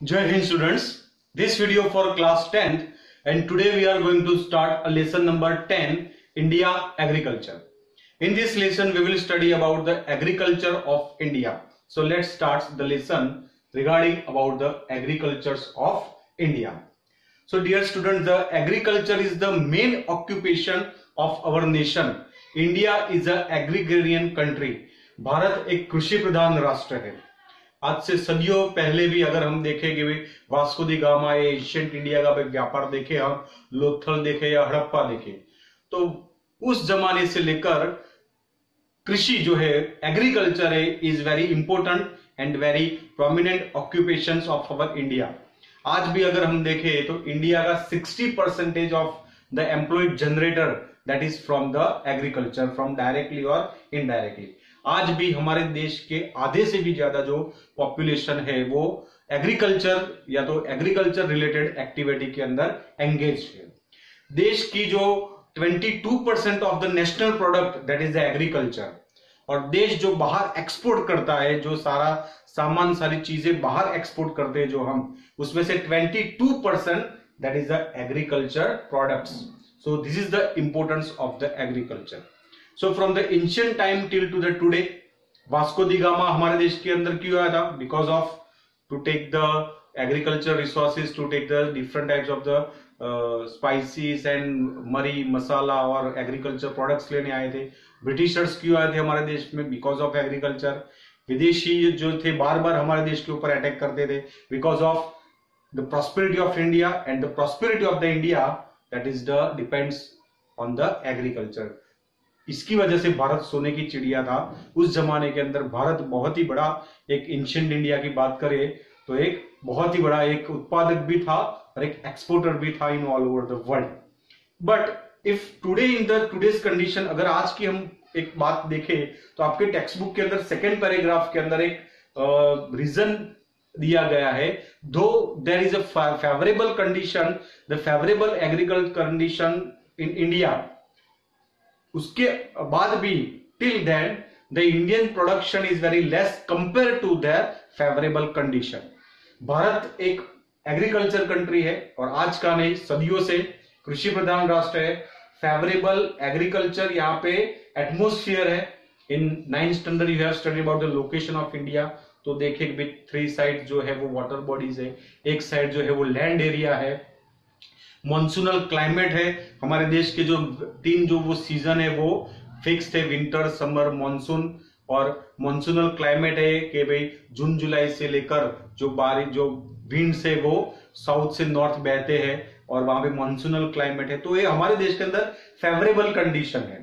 Jai Hind students, this video for class 10th and today we are going to start a lesson number 10, India Agriculture. In this lesson we will study about the agriculture of India. So let's start the lesson regarding about the agricultures of India. So dear students, the agriculture is the main occupation of our nation. India is an agrarian country. Bharat एक कृषि प्रधान राष्ट्र है. आज से सदियों पहले भी अगर हम देखें कि वास्को दी गामा या एशियंट इंडिया का व्यापार देखे, हम लोथल देखे या हड़प्पा देखे, तो उस जमाने से लेकर कृषि जो है, एग्रीकल्चर है, is very important and very prominent occupations of our India. आज भी अगर हम देखें तो इंडिया का 60% of the employed generator that is from the agriculture, from directly और इनडायरेक्टली. आज भी हमारे देश के आधे से भी ज्यादा जो पॉपुलेशन है वो एग्रीकल्चर या तो एग्रीकल्चर रिलेटेड एक्टिविटी के अंदर एंगेज है. देश की जो 22% of the national product that is the agriculture, और देश जो बाहर एक्सपोर्ट करता है, जो सारा सामान सारी चीजें बाहर एक्सपोर्ट करते हैं जो हम, उसमें से 22% that is the agriculture products. So this is the importance of the agriculture. So from the ancient time till to the today, Vasco the gamma हमारे देश के अंदर क्यों आया था? Because of to take the agriculture resources, to take the different types of the spices and मरी मसाला और agriculture products लेने आए थे. ब्रिटिशर्स क्यों आए थे हमारे देश में? Because of agriculture. विदेशी जो थे बार बार हमारे देश के ऊपर अटैक करते थे. Because of the prosperity of India, and the prosperity of the India that is the depends on the agriculture. इसकी वजह से भारत सोने की चिड़िया था. उस जमाने के अंदर भारत बहुत ही बड़ा, एक एंशिएंट इंडिया की बात करें तो एक बहुत ही बड़ा एक उत्पादक भी था और एक एक्सपोर्टर भी था in all over the world. But if today in the today's condition, अगर आज की हम एक बात देखें तो आपके टेक्स्ट बुक के अंदर सेकेंड पैराग्राफ के अंदर एक रीजन दिया गया है. Though there is a favourable condition, the favourable agriculture condition in India, उसके बाद भी till then the Indian production is very less compare to their favourable condition. Bharat एक एग्रीकल्चर कंट्री है और आज का नहीं, सदियों से कृषि प्रधान राष्ट्र है. फेवरेबल एग्रीकल्चर यहाँ पे एटमोस्फियर है. इन 9th standard you have study about the location of India, तो देखे 3 साइड जो है वो वाटर बॉडीज है, एक साइड जो है वो लैंड एरिया है. मॉनसूनल क्लाइमेट है. हमारे देश के जो 3 जो वो सीजन है वो फिक्स थे, विंटर, समर, मॉनसून. और मॉनसूनल क्लाइमेट है कि भाई जून जुलाई से लेकर जो बारिश, जो विंड से वो साउथ से नॉर्थ बहते हैं और वहां पे मॉनसूनल क्लाइमेट है. तो ये हमारे देश के अंदर फेवरेबल कंडीशन है.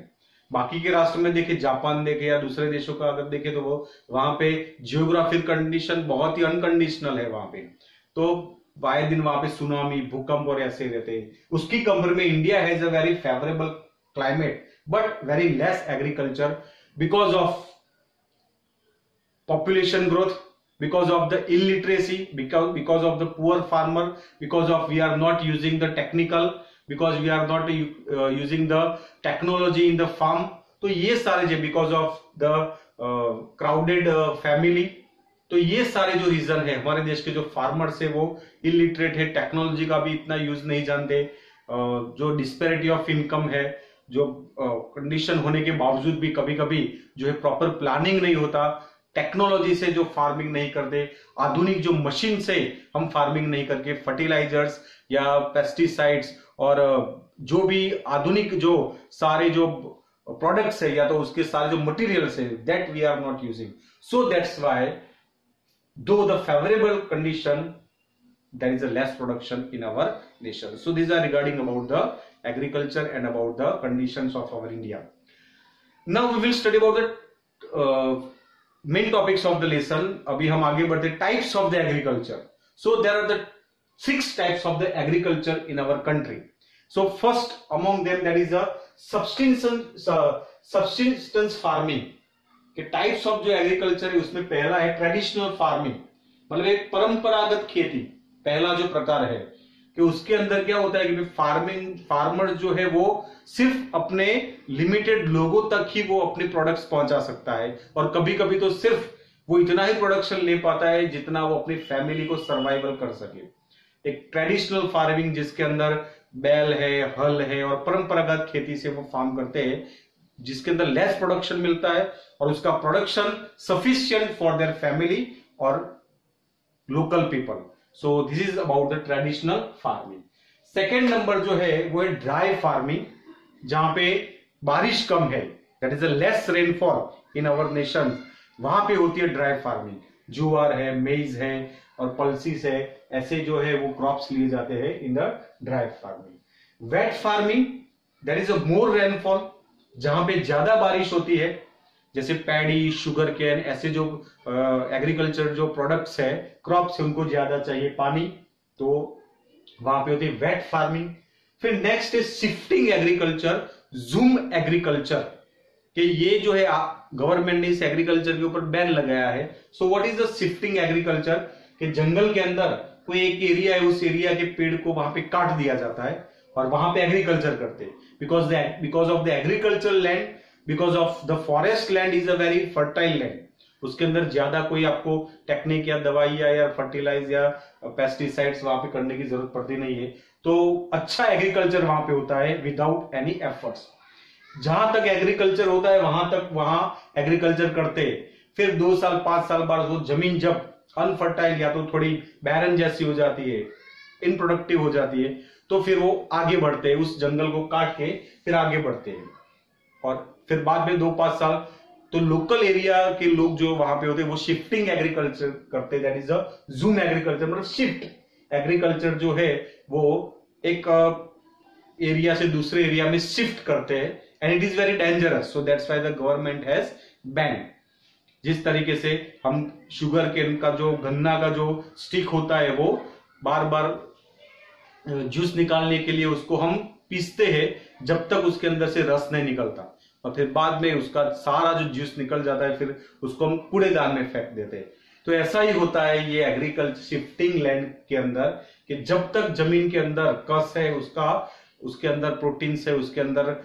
बाकी के राष्ट्र में देखे, जापान देखे या दूसरे देशों का अगर देखे तो वो वहां पे जियोग्राफिक कंडीशन बहुत ही अनकंडीशनल है. वहां पे तो आए दिन वहां पे सुनामी, भूकंप और ऐसे रहते हैं. उसकी कंपेयर में India has a very favourable climate but very less agriculture because of population growth, because of the illiteracy, because of the poor farmer, because of we are not using the technical, because we are not using the technology in the farm. तो ये सारे जो because of the crowded family, तो ये सारे जो reason है, हमारे देश के जो फार्मर्स है वो इलिटरेट है, टेक्नोलॉजी का भी इतना यूज नहीं जानते, जो डिस्पेरिटी ऑफ इनकम है, जो कंडीशन होने के बावजूद भी कभी कभी जो है प्रॉपर प्लानिंग नहीं होता, टेक्नोलॉजी से जो फार्मिंग नहीं करते, आधुनिक जो मशीन से हम फार्मिंग नहीं करके फर्टिलाइजर्स या पेस्टिसाइड्स और जो भी आधुनिक जो सारे जो प्रोडक्ट्स है या तो उसके सारे जो मटेरियल्स है that we are not using. So that's why though the favorable condition there is a less production in our nation. So these are regarding about the agriculture and about the conditions of our India. Now we will study about the main topics of the lesson. अभी हम आगे बढ़ते, types of the agriculture. So there are the 6 types of the agriculture in our country. So first among them that is a subsistence farming. कि types of जो agriculture है उसमें पहला है ट्रेडिशनल फार्मिंग, मतलब एक परंपरागत खेती. पहला जो प्रकार है कि उसके अंदर क्या होता है कि फार्मर जो है वो सिर्फ अपने लिमिटेड लोगों तक ही वो अपने प्रोडक्ट्स पहुंचा सकता है, और कभी कभी तो सिर्फ वो इतना ही प्रोडक्शन ले पाता है जितना वो अपनी फैमिली को सर्वाइवल कर सके। एक ट्रेडिशनल फार्मिंग जिसके अंदर बैल है, हल है और परंपरागत खेती से वो फार्म करते हैं, जिसके अंदर लेस प्रोडक्शन मिलता है और उसका production sufficient for their family और local people. So this is about the traditional farming. Second number जो है वो है ड्राई फार्मिंग, जहां पे बारिश कम है, that is a less rainfall in our nation, वहां पे होती है ड्राई फार्मिंग। जुआर है, मेज है और पल्सीस है, ऐसे जो है वो क्रॉप्स लिए जाते हैं in the dry farming. Wet farming, that is a more rainfall, जहां पे ज्यादा बारिश होती है, जैसे पैडी, शुगर केन, ऐसे जो एग्रीकल्चर जो प्रोडक्ट्स है, क्रॉप्स है, उनको ज्यादा चाहिए पानी, तो वहां पे होती है वेट फार्मिंग। फिर नेक्स्ट है शिफ्टिंग एग्रीकल्चर, जूम एग्रीकल्चर, कि ये जो है गवर्नमेंट ने इस एग्रीकल्चर के ऊपर बैन लगाया है। So what is the shifting agriculture, कि जंगल के अंदर कोई एक एरिया है, उस एरिया के पेड़ को वहां पे काट दिया जाता है और वहां पे एग्रीकल्चर करते हैं, because of the agriculture land, because of the forest land is a very fertile land, उसके अंदर ज्यादा कोई आपको टेक्निक या दवाई या फर्टिलाइज या पेस्टिसाइड्स वहां पे करने की जरूरत पड़ती नहीं है, तो अच्छा एग्रीकल्चर वहां पे होता है विदाउट एनी एफर्ट्स। जहां तक एग्रीकल्चर होता है वहां एग्रीकल्चर करते हैं। फिर 2 साल 5 साल बाद वो जमीन जब अनफर्टाइल या तो थोड़ी बैरन जैसी हो जाती है, इनप्रोडक्टिव हो जाती है, तो फिर वो आगे बढ़ते हैं, उस जंगल को काट के फिर आगे बढ़ते हैं। और फिर बाद में 2-5 साल तो लोकल एरिया के लोग जो वहां पे होते हैं वो शिफ्टिंग एग्रीकल्चर करते हैं, that is a Zoom agriculture, मतलब शिफ्ट एग्रीकल्चर जो है वो एक एरिया से दूसरे एरिया में शिफ्ट करते हैं, and it is very dangerous, so that's why the government has ban. जिस तरीके से हम शुगर केन का जो गन्ना का जो स्टिक होता है वो बार बार जूस निकालने के लिए उसको हम पीसते हैं जब तक उसके अंदर से रस नहीं निकलता, और फिर बाद में उसका सारा जो जूस निकल जाता है फिर उसको हम कूड़ेदान में फेंक देते हैं। तो ऐसा ही होता है ये एग्रीकल्चर शिफ्टिंग लैंड के अंदर, कि जब तक जमीन के अंदर कस है उसका, उसके अंदर प्रोटीन्स है, उसके अंदर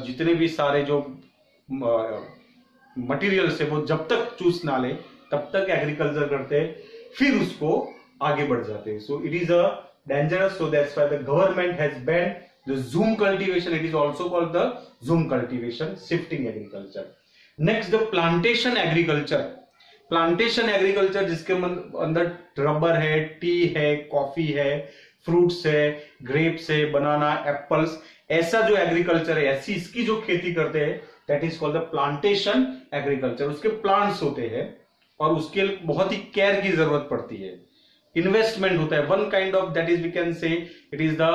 जितने भी सारे जो मटेरियल्स है वो जब तक चूस ना ले तब तक एग्रीकल्चर करते हैं, फिर उसको आगे बढ़ जाते हैं। So it is a dangerous, so that's why the government has banned the jhum cultivation, it is also called the jhum cultivation, shifting agriculture. Next the plantation agriculture. Plantation agriculture जिसके अंदर रबर है, टी है, कॉफी है, fruits है, grapes है, बनाना, apples, ऐसा जो agriculture है, ऐसी इसकी जो खेती करते हैं, that is called the plantation agriculture. उसके प्लांट्स होते हैं और उसके लिए बहुत ही केयर की जरूरत पड़ती है, इन्वेस्टमेंट होता है, one kind of, that is we can say it is the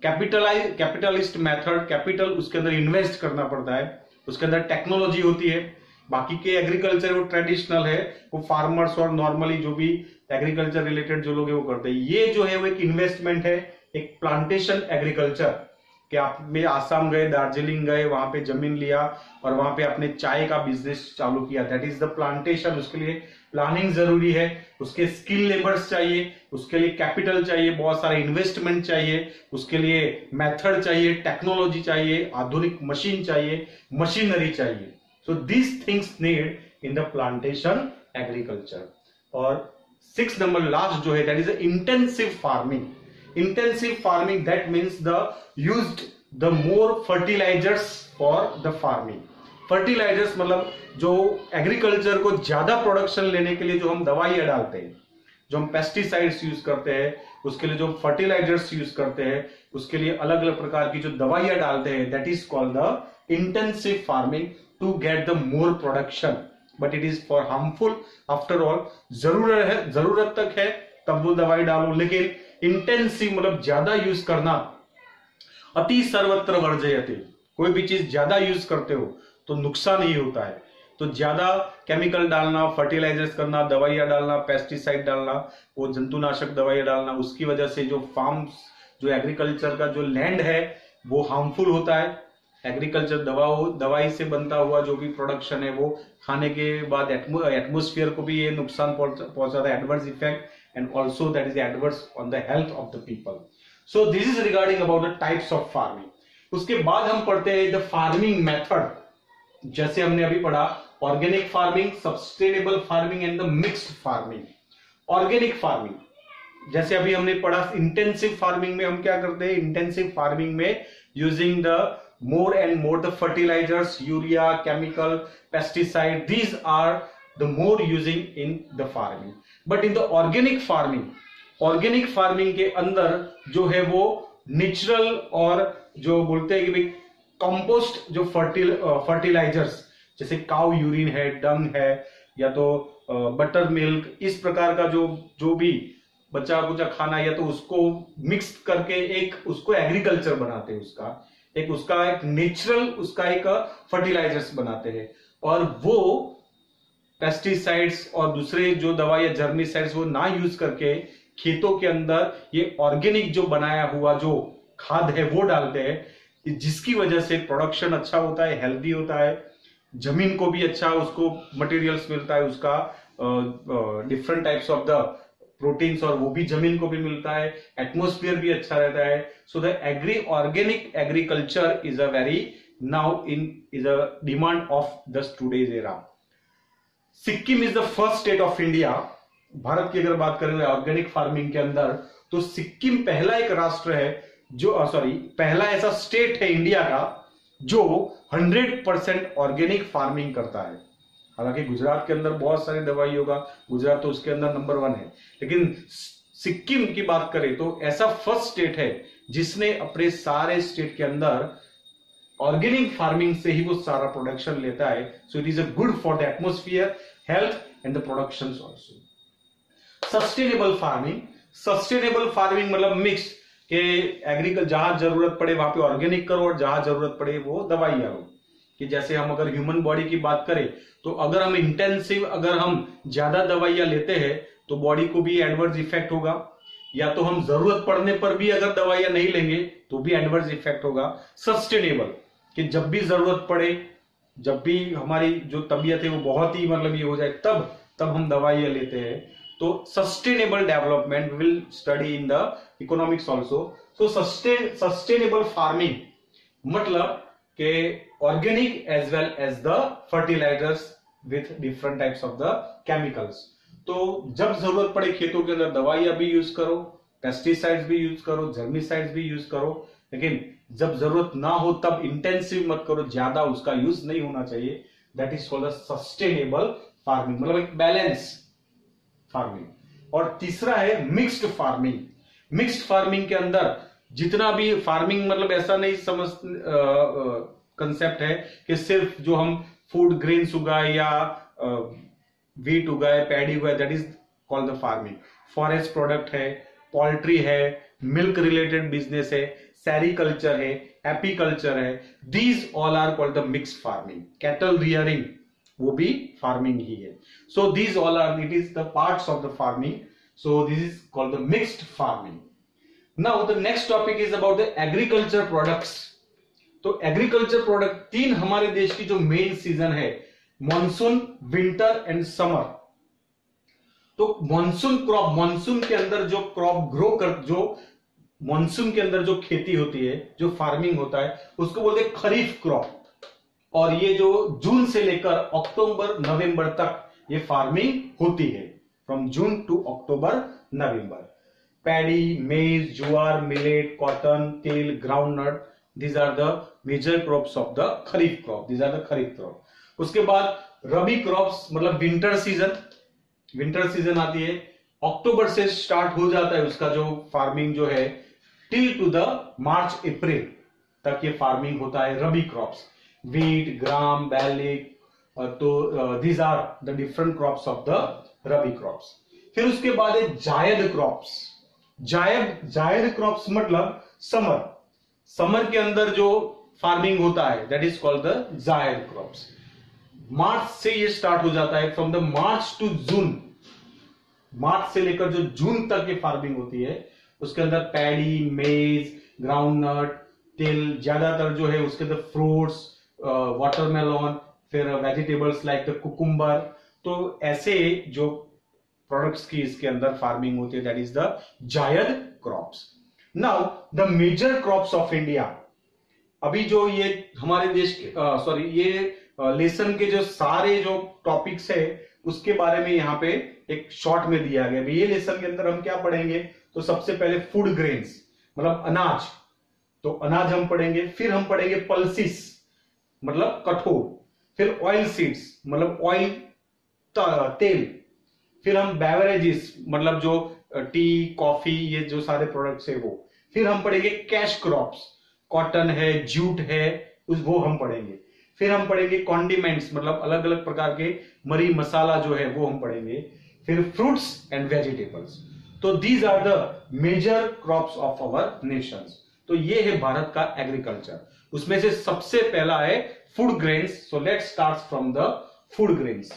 capitalist method, capital उसके अंदर इन्वेस्ट करना पड़ता है, उसके अंदर टेक्नोलॉजी होती है। बाकी के एग्रीकल्चर वो ट्रेडिशनल है, वो फार्मर्स और नॉर्मली जो भी एग्रीकल्चर रिलेटेड जो लोग है वो करते हैं। ये जो है वो एक इन्वेस्टमेंट है, एक प्लांटेशन एग्रीकल्चर, कि आप में आसाम गए, दार्जिलिंग गए, वहां पे जमीन लिया और वहां पे आपने चाय का बिजनेस चालू किया, दैट इज द प्लांटेशन। उसके लिए प्लानिंग जरूरी है, उसके स्किल लेबर्स चाहिए, उसके लिए कैपिटल चाहिए, बहुत सारा इन्वेस्टमेंट चाहिए, उसके लिए मेथड चाहिए, टेक्नोलॉजी चाहिए, आधुनिक मशीन चाहिए, मशीनरी चाहिए। So this things need in the plantation agriculture. और 6 नंबर लास्ट जो है that is intensive farming. Intensive farming, that means used the more fertilizers for the farming. Fertilizers मतलब जो एग्रीकल्चर को ज्यादा प्रोडक्शन लेने के लिए जो हम दवाइयां डालते हैं, जो हम पेस्टिसाइड्स यूज करते हैं, उसके लिए जो फर्टिलाइजर्स यूज करते हैं, उसके लिए अलग अलग प्रकार की जो दवाइयां डालते हैं, that is called the intensive farming to get the more production, but it is for harmful. After all जरूरत तक है तब वो दवाई डालो, लेकिन इंटेंसिव मतलब ज्यादा यूज करना, अति सर्वत्र वर्जयते, कोई भी चीज ज्यादा यूज करते हो तो नुकसान ही होता है। तो ज्यादा केमिकल डालना, फर्टिलाइजर्स करना, दवाइयां डालना, पेस्टिसाइड डालना, वो जंतुनाशक दवाइयां डालना, उसकी वजह से जो फार्म्स, जो एग्रीकल्चर का जो लैंड है वो हार्मफुल होता है। एग्रीकल्चर दवाई से बनता हुआ जो भी प्रोडक्शन है वो खाने के बाद एटमोस्फियर को भी ये नुकसान पहुंचाता है, adverse effect, and also that is adverse on the health of the people. So this is regarding about the types of farming. उसके बाद हम पढ़ते हैं the farming method। जैसे हमने अभी पढ़ा organic farming, sustainable farming and the mixed farming. Organic farming जैसे अभी हमने पढ़ा, इंटेंसिव फार्मिंग में हम क्या करते हैं, इंटेंसिव फार्मिंग में using the more and more the fertilizers, urea, chemical, pesticide, these are the more using in the farming. But in the organic farming के अंदर जो है वो नेचुरल और जो बोलते हैं कि भाई कंपोस्ट जो फर्टिलाइजर्स जैसे काउ यूरिन है, डंग है, या तो बटर मिल्क, इस प्रकार का जो भी बचा कुचा खाना, या तो उसको मिक्स करके एक उसको एग्रीकल्चर बनाते हैं, उसका एक नेचुरल उसका एक फर्टिलाइजर्स बनाते हैं। और वो पेस्टिसाइड्स और दूसरे जो दवाई जर्मिसाइड्स वो ना यूज करके खेतों के अंदर ये ऑर्गेनिक जो बनाया हुआ जो खाद है वो डालते हैं, जिसकी वजह से प्रोडक्शन अच्छा होता है, हेल्दी होता है, जमीन को भी अच्छा उसको मटेरियल्स मिलता है, उसका different types of the proteins और वो भी जमीन को भी मिलता है, एटमॉस्फेयर भी अच्छा रहता है। So the organic agriculture is a very is a demand of the today's era. Sikkim is the first state of India. Bharat की अगर बात करें ऑर्गेनिक फार्मिंग के अंदर, तो सिक्किम पहला एक राष्ट्र है जो पहला ऐसा स्टेट है इंडिया का जो 100% ऑर्गेनिक फार्मिंग करता है। हालांकि गुजरात के अंदर बहुत सारी दवाई होगा, गुजरात तो उसके अंदर नंबर 1 है, लेकिन सिक्किम की बात करें तो ऐसा फर्स्ट स्टेट है जिसने अपने सारे स्टेट के अंदर ऑर्गेनिक फार्मिंग से ही वो सारा प्रोडक्शन लेता है। सो it is a good for the atmosphere, health and the production also. Sustainable farming मतलब मिक्स के एग्रीकल्चर, जहां जरूरत पड़े वहां पे ऑर्गेनिक करो और जहां जरूरत पड़े वो दवाइयां लो। कि जैसे हम अगर ह्यूमन बॉडी की बात करें तो अगर हम इंटेंसिव अगर हम ज्यादा दवाइयां लेते हैं तो बॉडी को भी एडवर्स इफेक्ट होगा, या तो हम जरूरत पड़ने पर भी अगर दवाइयां नहीं लेंगे तो भी एडवर्स इफेक्ट होगा। सस्टेनेबल कि जब भी जरूरत पड़े, जब भी हमारी जो तबीयत है वो बहुत ही ये हो जाए तब हम दवाइयां लेते हैं। तो sustainable development will study in the economics also. So sustainable farming मतलब के organic as well as the fertilisers with different types of the chemicals. तो जब जरूरत पड़े खेतों के अंदर दवाइयां भी यूज करो, पेस्टिसाइड्स भी यूज करो, जर्मिसाइड्स भी यूज करो, लेकिन जब जरूरत ना हो तब इंटेंसिव मत करो, ज्यादा उसका यूज नहीं होना चाहिए। That is called the sustainable farming, मतलब एक बैलेंस फार्मिंग। और तीसरा है मिक्स्ड फार्मिंग। मिक्स्ड फार्मिंग के अंदर जितना भी फार्मिंग मतलब ऐसा नहीं समझ कंसेप्ट है कि सिर्फ जो हम फूड ग्रेन्स उगाए या वीट उगाए, पैडी उगाए, that is called the farming. Forest product है, पोल्ट्री है, मिल्क रिलेटेड बिजनेस है, सेरिकल्चर है, एपीकल्चर है, these all are called the mixed farming. Cattle rearing वो भी फार्मिंग ही है। So these all are, it is the parts of the farming. So this is called the mixed farming. Now the next topic is about the agriculture products. तो agriculture product 3 हमारे देश की जो main season है, monsoon, winter and summer. तो monsoon crop, monsoon के अंदर जो क्रॉप ग्रो कर, जो मॉनसून के अंदर जो खेती होती है, जो फार्मिंग होता है, उसको बोलते हैं खरीफ क्रॉप। और ये जो जून से लेकर अक्टूबर नवंबर तक ये फार्मिंग होती है, from June to October November. Paddy, maize, jowar, millet, cotton, तेल, groundnut, these are the major crops of the kharif crop. these are the kharif crop. उसके बाद रबी क्रॉप्स मतलब विंटर सीजन। विंटर सीजन आती है, अक्टूबर से स्टार्ट हो जाता है उसका जो फार्मिंग जो है, टिल टू द मार्च अप्रैल तक ये फार्मिंग होता है। रबी क्रॉप्स वीट, ग्राम, बैली, तो these are the different crops of the rabi crops. फिर उसके बाद है जायद क्रॉप्स। जायद क्रॉप्स मतलब समर के अंदर जो फार्मिंग होता है, that is called the zaid crops. March से ये स्टार्ट हो जाता है, from the March to June. March से लेकर जो जून तक ये फार्मिंग होती है, उसके अंदर पैडी, मेज, ग्राउंडनट, तिल, ज्यादातर जो है उसके अंदर फ्रूट्स, वाटरमेलन, फिर वेजिटेबल्स लाइक द कुकुम्बर। तो ऐसे जो प्रोडक्ट्स की इसके अंदर फार्मिंग होती है, that is the zaid crops. Now the major crops of India. अभी जो ये हमारे देश ये लेसन के जो सारे जो टॉपिक्स है उसके बारे में यहाँ पे एक शॉर्ट में दिया गया। ये लेसन के अंदर हम क्या पढ़ेंगे, तो सबसे पहले फूड ग्रेन्स मतलब अनाज, तो अनाज हम पढ़ेंगे। फिर हम पढ़ेंगे पल्सिस मतलब कठोर, फिर ऑयल सीड्स मतलब ऑयल तेल, फिर हम बेवरेजेस मतलब जो टी कॉफी ये जो सारे प्रोडक्ट्स है वो, फिर हम पढ़ेंगे कैश क्रॉप्स, कॉटन है जूट है वो हम पढ़ेंगे। फिर हम पढ़ेंगे कॉन्डिमेंट्स मतलब अलग अलग प्रकार के मरी मसाला जो है वो हम पढ़ेंगे। फिर फ्रूट्स एंड वेजिटेबल्स। तो these are the major crops of our nations. तो ये है भारत का एग्रीकल्चर। उसमें से सबसे पहला है food grains. So let's start from the food grains.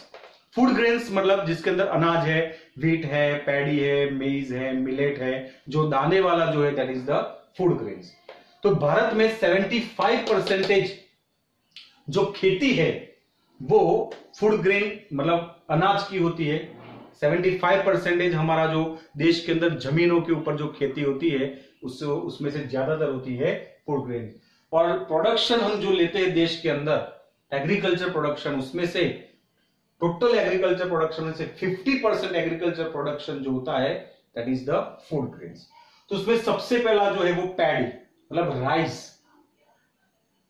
Food grains मतलब जिसके अंदर अनाज है, व्हीट है, पैडी है, मेज है, मिलेट है, जो दाने वाला जो है that is the food grains. तो भारत में 75% जो खेती है वो फूड ग्रेन मतलब अनाज की होती है। 75% हमारा जो देश के अंदर जमीनों के ऊपर जो खेती होती है उसमें से ज्यादातर होती है फूड ग्रेन। और प्रोडक्शन हम जो लेते हैं देश के अंदर एग्रीकल्चर प्रोडक्शन, उसमें से टोटल एग्रीकल्चर प्रोडक्शन में से 50% एग्रीकल्चर प्रोडक्शन जो होता है that is the food grains. तो उसमें सबसे पहला जो है वो पैडी मतलब rice,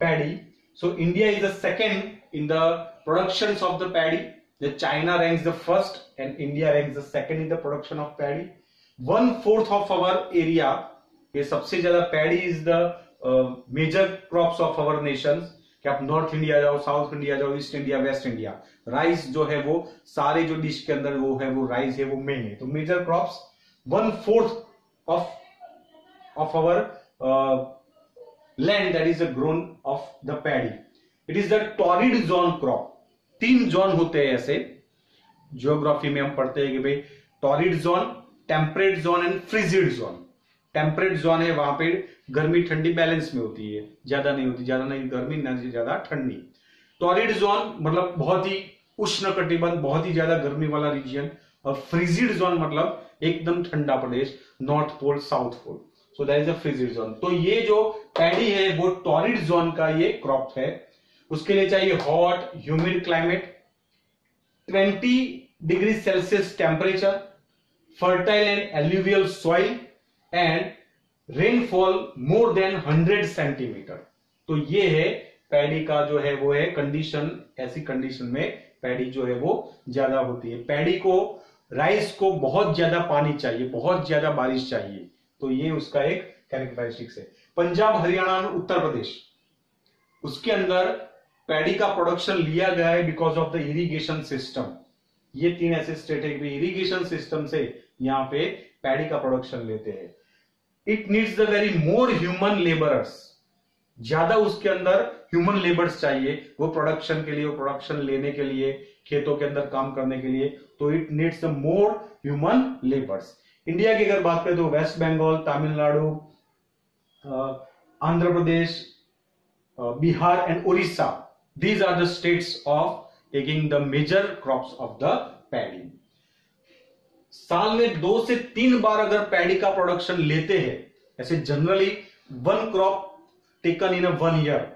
paddy. So India is the second in the productions of the paddy. The China ranks the first and India ranks the second in the production of paddy. 1/4 of our area, ये सबसे ज्यादा paddy is the major crops of our nations. कि आप north India जाओ, south India जाओ, east India, west India, rice जो है वो सारे जो डिश के अंदर वो है वो राइस है वो मेन है। तो major crops 1/4 of our land that is a grown of the paddy. It is the torrid zone crop. 3 zone होते हैं ऐसे जियोग्राफी में हम पढ़ते हैं कि भाई torrid zone, temperate zone and frigid zone. Temperate zone है वहां पे गर्मी ठंडी बैलेंस में होती है, ज्यादा नहीं होती, ज्यादा नहीं गर्मी ना ज्यादा ठंडी। टॉरिड जोन मतलब बहुत ही उष्ण कटिबंध, बहुत ही ज्यादा गर्मी वाला रीजन। और फ्रिजिड जोन मतलब एकदम ठंडा प्रदेश, north pole south pole. So that is a frigid zone. तो ये जो पैडी है वो टॉरिड जोन का ये क्रॉप है। उसके लिए चाहिए hot humid climate, 20 degree Celsius temperature, fertile and alluvial soil and rainfall more than 100 centimetre. तो ये है पैडी का जो है वो है कंडीशन। ऐसी कंडीशन में पैडी जो है वो ज्यादा होती है। पैडी को, राइस को बहुत ज्यादा पानी चाहिए, बहुत ज्यादा बारिश चाहिए। तो ये उसका एक कैरेक्टरिस्टिक्स है। पंजाब, हरियाणा और उत्तर प्रदेश, उसके अंदर पैडी का प्रोडक्शन लिया गया है because of the irrigation system. ये 3 ऐसे स्टेट है कि इरिगेशन सिस्टम से यहां पे पैडी का प्रोडक्शन लेते हैं। It needs the very more human labourers. ज्यादा उसके अंदर ह्यूमन लेबर्स चाहिए वो प्रोडक्शन के लिए, वो प्रोडक्शन लेने के लिए, खेतों के अंदर काम करने के लिए। तो it needs the more human labours. India की अगर बात करें तो West Bengal, Tamil Nadu, Andhra Pradesh, Bihar and Orissa, these are the states of taking the major crops of the paddy. साल में 2 से 3 बार अगर पैडी का प्रोडक्शन लेते हैं, ऐसे generally 1 crop taken in 1 year.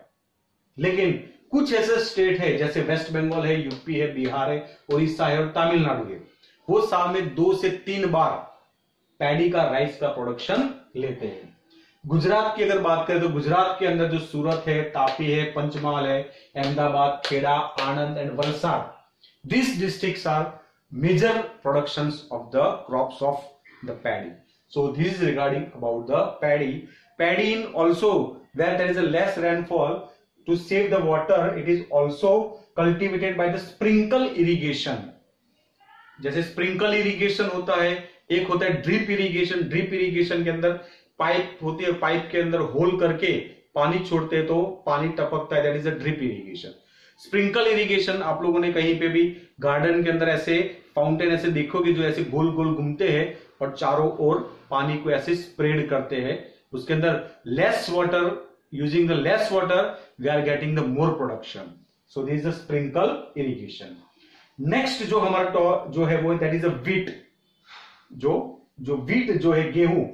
लेकिन कुछ ऐसे स्टेट है जैसे वेस्ट बंगाल है, यूपी है, बिहार है, उड़ीसा है और तमिलनाडु है, वो साल में 2 से 3 बार पैडी का राइस का प्रोडक्शन लेते हैं। गुजरात की अगर बात करें तो गुजरात के अंदर जो सूरत है, तापी है, पंचमहाल है, Ahmedabad, Kheda, Anand and Valsad, this districts are major productions of the crops of the paddy. So this is regarding about the paddy. Paddy in also where there is a less rainfall, to save the water it is also cultivated by the sprinkle irrigation. जैसे sprinkle irrigation होता है, एक होता है drip irrigation. Drip irrigation के अंदर pipe होती है, पाइप के अंदर होल करके पानी छोड़ते हैं तो पानी टपकता है, that is a drip irrigation. Sprinkle irrigation आप लोगों ने कहीं पे भी गार्डन के अंदर ऐसे फाउंटेन ऐसे देखोगे जो ऐसे गोल गोल घूमते हैं और चारों ओर पानी को ऐसे स्प्रेड करते हैं। उसके अंदर less water, using the less water we are getting the more production. So this is a sprinkle irrigation. Next जो हमारा जो है वो दैट इज अ व्हीट। जो व्हीट जो है गेहूं,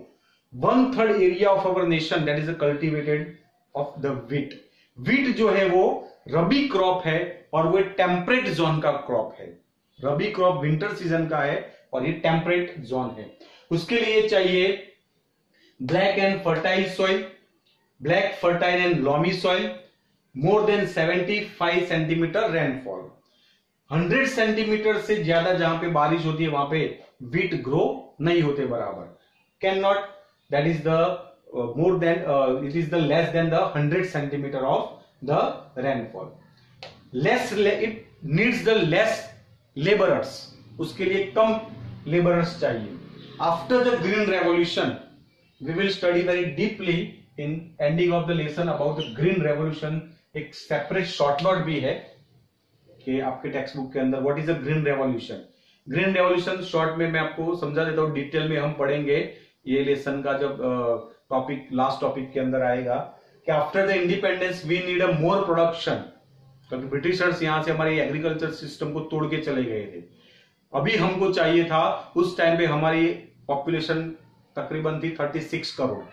1/3 area of our nation that is cultivated of the wheat. Wheat जो है वो रबी क्रॉप है और वो टेम्परेट जोन का क्रॉप है। रबी क्रॉप विंटर सीजन का है और ये टेम्परेट जोन है। उसके लिए चाहिए black and fertile soil, black fertile and loamy soil, more than 75 centimetre rainfall. 100 centimetre से ज्यादा जहां पे बारिश होती है वहां पे व्हीट ग्रो नहीं होते बराबर, can not, that is the more then it is the less then the 100 centimetre of the rainfall. Less, it needs the less labourers, उसके लिए कम लेबरर्स चाहिए। After the green revolution we will study very deeply in ending of the lesson about the green revolution. एक separate short note भी है कि आपके text book के अंदर what is the green revolution. Green revolution short में मैं आपको समझा देता हूं, डिटेल में हम पढ़ेंगे ये लेसन का जब टॉपिक लास्ट टॉपिक के अंदर आएगा कि after the independence we need a more production, क्योंकि ब्रिटिशर्स यहां से हमारे एग्रीकल्चर सिस्टम को तोड़ के चले गए थे। अभी हमको चाहिए था, उस टाइम पे हमारी पॉपुलेशन तकरीबन थी 36 करोड़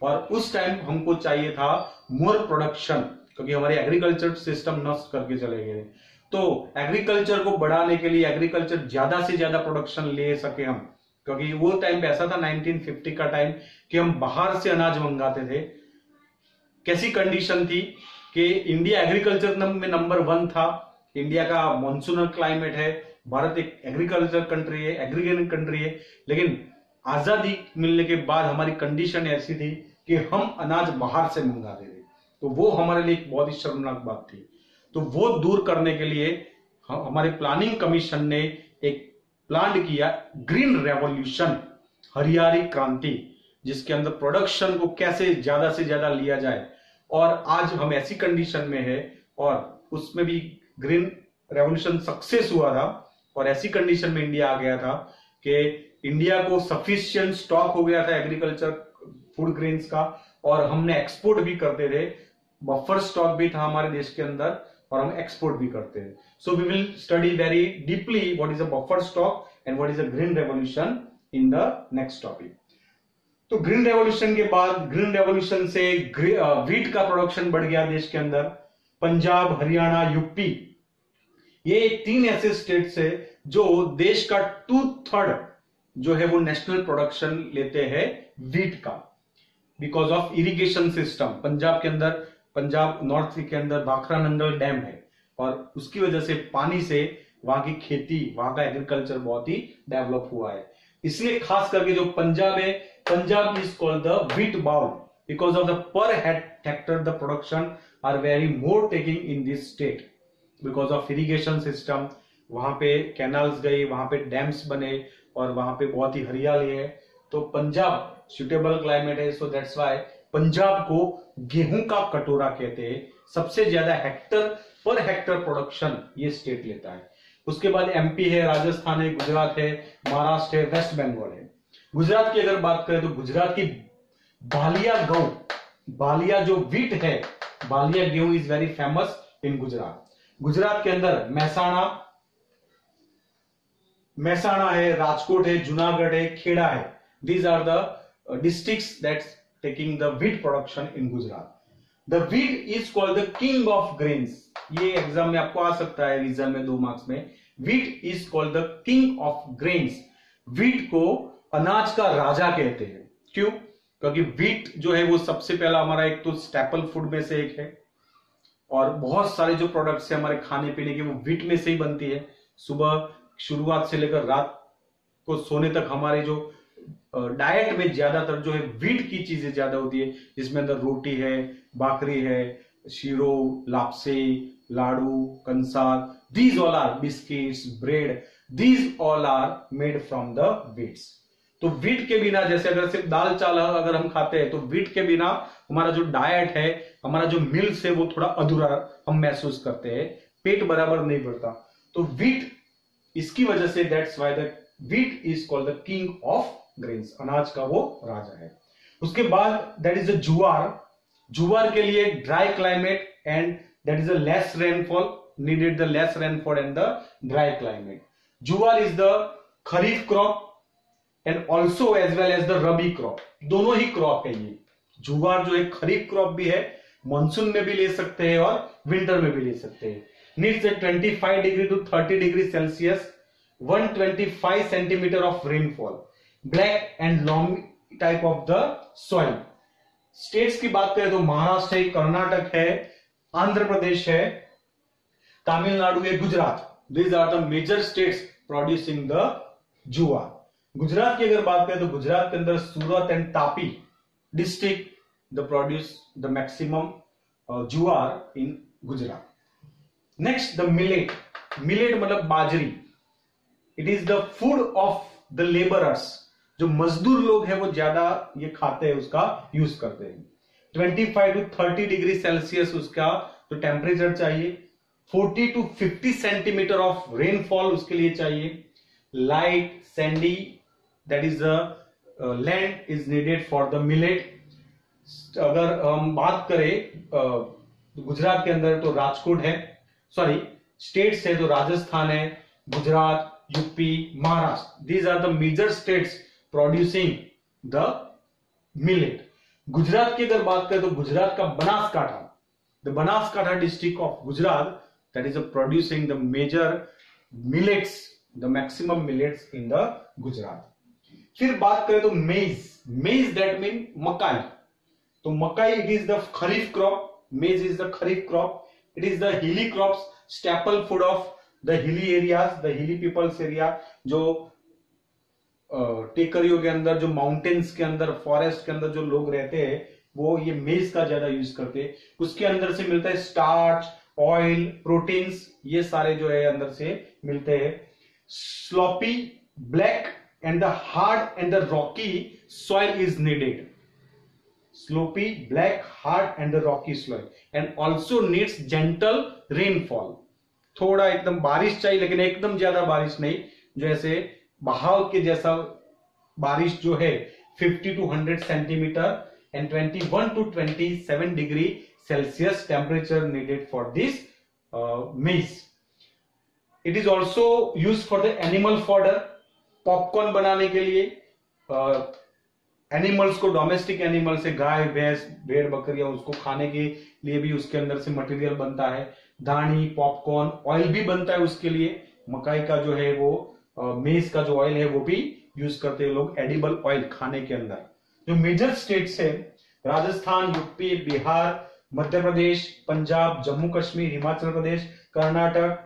और उस टाइम हमको चाहिए था मोर प्रोडक्शन, क्योंकि हमारे एग्रीकल्चर सिस्टम नष्ट करके चले गए। तो एग्रीकल्चर को बढ़ाने के लिए, एग्रीकल्चर ज्यादा से ज्यादा प्रोडक्शन ले सके हम, क्योंकि वो टाइम पे ऐसा था 1950 का टाइम कि हम बाहर से अनाज मंगाते थे। कैसी कंडीशन थी कि इंडिया एग्रीकल्चर में नंबर 1 था, इंडिया का मॉनसूनल क्लाइमेट है, भारत एक एग्रीकल्चर कंट्री है, एग्रीगेट कंट्री है, लेकिन आजादी मिलने के बाद हमारी कंडीशन ऐसी थी कि हम अनाज बाहर से मंगाते थे। तो वो हमारे लिए एक बहुत ही शर्मनाक बात थी। तो वो दूर करने के लिए हमारे प्लानिंग कमीशन ने एक प्लान किया ग्रीन रेवोल्यूशन, हरियाली क्रांति, जिसके अंदर प्रोडक्शन को कैसे ज्यादा से ज्यादा लिया जाए। और आज हम ऐसी कंडीशन में है और उसमें भी ग्रीन रेवोल्यूशन सक्सेस हुआ था और ऐसी कंडीशन में इंडिया आ गया था कि इंडिया को सफिशिएंट स्टॉक हो गया था एग्रीकल्चर फूड ग्रेन्स का और हमने एक्सपोर्ट भी करते थे, बफर स्टॉक भी था हमारे देश के अंदर और हम एक्सपोर्ट भी करते थे। So we will study very deeply what is a buffer stock and what is a green revolution in the next topic. तो ग्रीन रेवोल्यूशन के बाद, ग्रीन रेवोल्यूशन से व्हीट का प्रोडक्शन बढ़ गया देश के अंदर। पंजाब, हरियाणा, यूपी, ये 3 ऐसे स्टेट्स है जो देश का 2/3 जो है वो नेशनल प्रोडक्शन लेते हैं व्हीट का, because of irrigation system. Punjab के अंदर, पंजाब नॉर्थ के अंदर भाखरा नंगल डैम है और उसकी वजह से पानी से वहां की खेती, वहां का एग्रीकल्चर बहुत ही डेवलप हुआ है। इसलिए खास करके जो पंजाब है, Punjab is called the wheat bowl because of the per hectare the production are very more taking in this state because of irrigation system. वहां पे कैनाल्स गए, वहां पे डैम्स बने और वहां पे बहुत ही हरियाली है। तो पंजाब सुटेबल क्लाइमेट है, सो दैट्स व्हाई पंजाब को गेहूं का कटोरा कहते हैं। सबसे ज्यादा पर हेक्टर प्रोडक्शन ये स्टेट लेता है। उसके बाद एमपी है, राजस्थान है, गुजरात है, महाराष्ट्र है, वेस्ट बंगाल है। गुजरात की अगर बात करें तो गुजरात की बालिया गेहूं, बालिया जो व्हीट है, बालिया गेहूं is very famous in Gujarat. Gujarat के अंदर मेहसाणा है, राजकोट है, जूनागढ़ है, खेड़ा है। These are the districts that's taking the wheat production in Gujarat. The wheat is called the king of grains. ये एग्जाम में आपको आ सकता है, रीजन में 2 मार्क्स में। Wheat is called the king of grains. Wheat को अनाज का राजा कहते हैं। क्यों? क्योंकि व्हीट जो है वो सबसे पहला हमारा एक तो स्टेपल फूड में से एक है और बहुत सारे जो प्रोडक्ट्स है हमारे खाने पीने के वो व्हीट में से ही बनती है। सुबह शुरुआत से लेकर रात को सोने तक हमारे जो डाइट में ज्यादातर जो है व्हीट की चीजें ज्यादा होती है, जिसमें अंदर रोटी है, बाकरी है, शीरो, लापसे, लाडू, कंसार, these all are biscuits, bread, these all are made from the wheats. तो व्हीट के बिना, जैसे अगर सिर्फ दाल चावल अगर हम खाते हैं तो व्हीट के बिना हमारा जो डाइट है, हमारा जो मील्स है वो थोड़ा अधूरा हम महसूस करते हैं, पेट बराबर नहीं भरता। तो व्हीट, इसकी वजह से that's why the wheat is called the king of grains, अनाज का वो राजा है। उसके बाद दैट इज द जुआर। जुआर के लिए dry climate and that is a less rainfall, needed the less rainfall and the dry climate. Jowar is the kharif crop and also as well as the rabi crop. दोनों ही क्रॉप है ये। जुआर जो है खरीफ क्रॉप भी है, मानसून में भी ले सकते हैं और विंटर में भी ले सकते हैं। needs a 25 degree to 30 degree Celsius, 125 centimeter of rainfall, black and long type of the soil. States की बात करें तो महाराष्ट्र है, कर्नाटक है, आंध्र प्रदेश है, तमिलनाडु है, Gujarat. These are the major states producing the जुआर. गुजरात की अगर बात करें तो गुजरात के अंदर Surat and Tapi district the produce the maximum jowar in Gujarat. Next the millet. Millet मतलब बाजरी. It is the food of the labourers. जो मजदूर लोग हैं वो ज्यादा ये खाते हैं, उसका यूज करते हैं. 25 to 30 डिग्री सेल्सियस उसका तो टेम्परेचर चाहिए. 40 to 50 सेंटीमीटर ऑफ रेनफॉल उसके लिए चाहिए. Light Sandy that is the land is needed for the millet. अगर हम बात करें गुजरात के अंदर तो राजकोट है, सॉरी स्टेट्स है तो राजस्थान है, Gujarat, UP, Maharashtra. These are the major states producing the millet. Gujarat की अगर बात करें तो गुजरात का Banaskantha, the Banaskantha district of Gujarat that is producing the major millets, the maximum millets in the Gujarat. फिर बात करें तो मेज. मेज दैट मीन मकाई. तो मकाई it is the kharif crop. Maize is the kharif crop. It is the hilly crops, staple food of the hilly areas, the hilly peoples area. जो टेकरियों के अंदर, जो माउंटेन्स के अंदर, फॉरेस्ट के अंदर जो लोग रहते हैं वो ये मेज का ज्यादा यूज करते हैं. उसके अंदर से मिलता है स्टार्च, ऑयल, प्रोटीन्स, ये सारे जो है अंदर से मिलते हैं. Sloppy, black and the hard and the Rocky soil is needed. Sloppy, black, hard and the Rocky soil and also needs gentle rainfall. थोड़ा एकदम बारिश चाहिए लेकिन एकदम ज्यादा बारिश नहीं, जो ऐसे बहाव के जैसा बारिश जो है 50 to 100 centimetre and 21 to 27 degree Celsius temperature needed for this maize. It is also use for the animal fodder. Popcorn बनाने के लिए एनिमल्स को, डोमेस्टिक एनिमल से गाय, भैंस, भेड़, बकरियां, उसको खाने के लिए भी उसके अंदर से मटेरियल बनता है. दानी, पॉपकॉर्न, ऑयल भी बनता है उसके लिए. मकाई का जो है वो मेज का जो ऑयल है वो भी यूज करते हैं लोग, एडिबल ऑयल खाने के अंदर. जो मेजर स्टेट्स है Rajasthan, UP, Bihar, Madhya Pradesh, Punjab, Jammu Kashmir, Himachal Pradesh, Karnataka,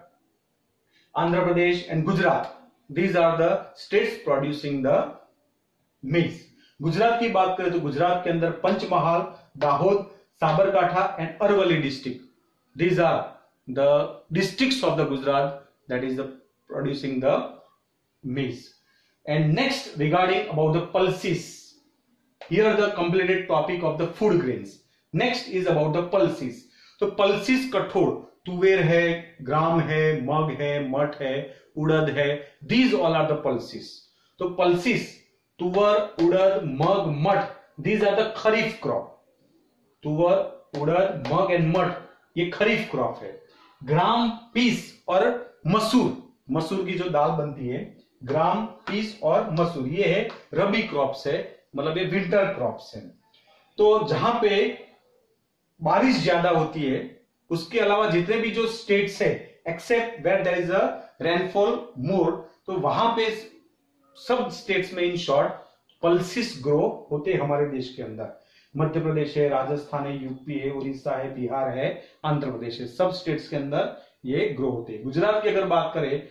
Andhra Pradesh and Gujarat. These are the states producing the maize. Gujarat की बात करें तो गुजरात के अंदर Panchmahal, Dahod, Sabarkantha and Aravalli district. These are the districts of the Gujarat that is the producing the maize. And next, regarding about the pulses, here the completed topic of the food grains. Next is about the pulses. तो pulses कठोर, तुवेर है, ग्राम है, मग है, मठ है, उड़द है. These all are the pulses. तो pulses, तुवर, उड़द, मग, मठ, these are the kharif crop. Tuvar, urad, mug and मठ ये खरीफ क्रॉप है. ग्राम, पीस और मसूर, मसूर की जो दाल बनती है, ग्राम, पीस और मसूर, ये है रबी क्रॉप्स है, मतलब ये विंटर क्रॉप्स है. तो जहां पे बारिश ज्यादा होती है उसके अलावा जितने भी जो स्टेट्स है except where there is a rainfall more, तो वहां पे सब स्टेट्स में इन शॉर्ट पल्सिस ग्रो होते हैं हमारे देश के अंदर. मध्य प्रदेश है, राजस्थान है, यूपी है, उड़ीसा है, बिहार है, आंध्र प्रदेश है, सब स्टेट्स के अंदर ये ग्रो होते हैं. गुजरात की अगर बात करें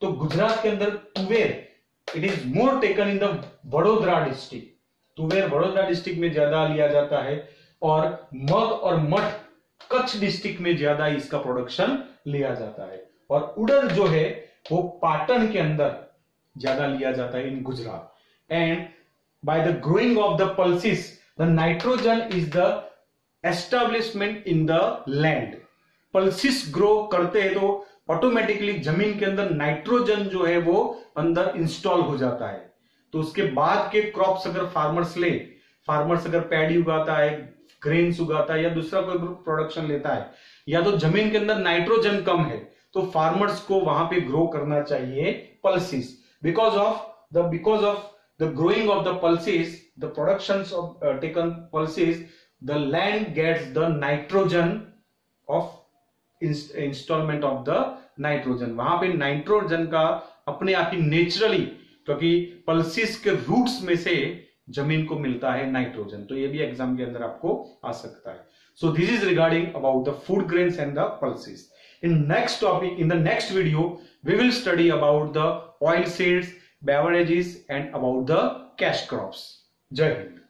तो गुजरात के अंदर tuver it is more taken in the Vadodara district. Tuver Vadodara district में ज्यादा लिया जाता है और मग और मठ कच्छ डिस्ट्रिक्ट में ज्यादा इसका प्रोडक्शन लिया जाता है. और उड़द जो है वो पाटन के अंदर ज्यादा लिया जाता है in Gujarat. And by the growing of the pulses the nitrogen is the establishment in the land. Pulses grow करते हैं तो ऑटोमेटिकली जमीन के अंदर नाइट्रोजन जो है वो अंदर इंस्टॉल हो जाता है. तो उसके बाद के क्रॉप्स अगर फार्मर्स अगर पैडी उगाता है, ग्रेन्स उगाता है या दूसरा कोई प्रोडक्शन लेता है, या तो जमीन के अंदर नाइट्रोजन कम है तो फार्मर्स को वहां पे ग्रो करना चाहिए pulses. Because of the growing of the pulses, the productions of taken pulses, the land gets the nitrogen of instalment of the nitrogen. वहां पे नाइट्रोजन का अपने आप ही नेचुरली, क्योंकि पल्सिस के रूट्स में से जमीन को मिलता है नाइट्रोजन। तो ये भी एग्जाम के अंदर आपको आ सकता है। So this is regarding about the food grains and the pulses. In next topic, in the next video, we will study about the oil seeds, beverages and about the cash crops. Jai Hind.